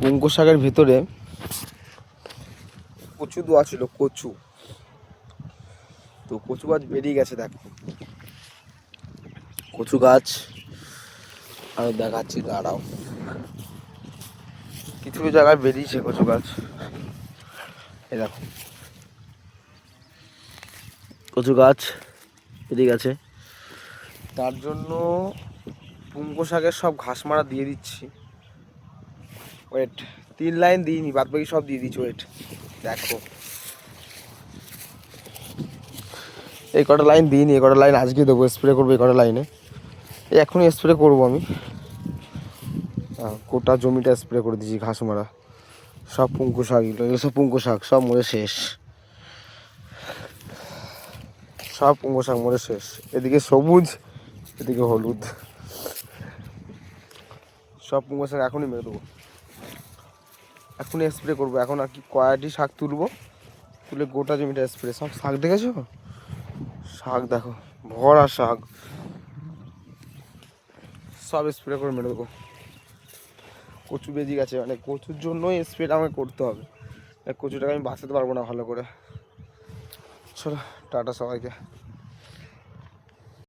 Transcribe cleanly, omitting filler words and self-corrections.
পুঙ্কু শাকের ভিতরে কচু দেওয়া ছিল, কচু। তো কচু গাছ বেরিয়ে গেছে, দেখো কচু গাছ। আর দেখাচ্ছি, দাঁড়াও, কিছু জায়গায় বেরিয়েছে কচু গাছ। এই দেখো কচু গাছ বেরিয়ে গেছে। তার জন্য পুঙ্কু শাকের সব ঘাস মারা দিয়ে দিচ্ছি। ওয়েট, 3 লাইন দিইনি, বাদ বাকি সব দিয়ে দিচ্ছি। ওয়েট, দেখো এই কটা লাইন দিইনি, এই কটা লাইন আজকে দেবো, স্প্রে করবো এই কটা লাইনে। এখনই স্প্রে করবো আমি। গোটা জমিটা স্প্রে করে দিয়েছি ঘাস মারা। সব পুঙ্কু শাক, এগুলো সব পুঙ্কু শাক, সব মরে শেষ। সব পুঙ্কু শাক মরে শেষ। এদিকে সবুজ, এদিকে হলুদ, সব পুঙ্কু শাক এখনই মেরে দেবো, এখনই স্প্রে করবো। এখন আর কি কয়েকটি শাক তুলবো, তুলে গোটা জমিটা স্প্রে। সব শাক দেখেছো, শাক দেখো, ভরা শাক, সব স্প্রে করে মেরে দেবো। কচু বেরিয়ে গেছে, মানে কচুর জন্যই স্প্রেটা আমাকে করতে হবে। কচুটাকে আমি বাঁচাতে পারবো না ভালো করে। চলো, টাটা সবাইকে।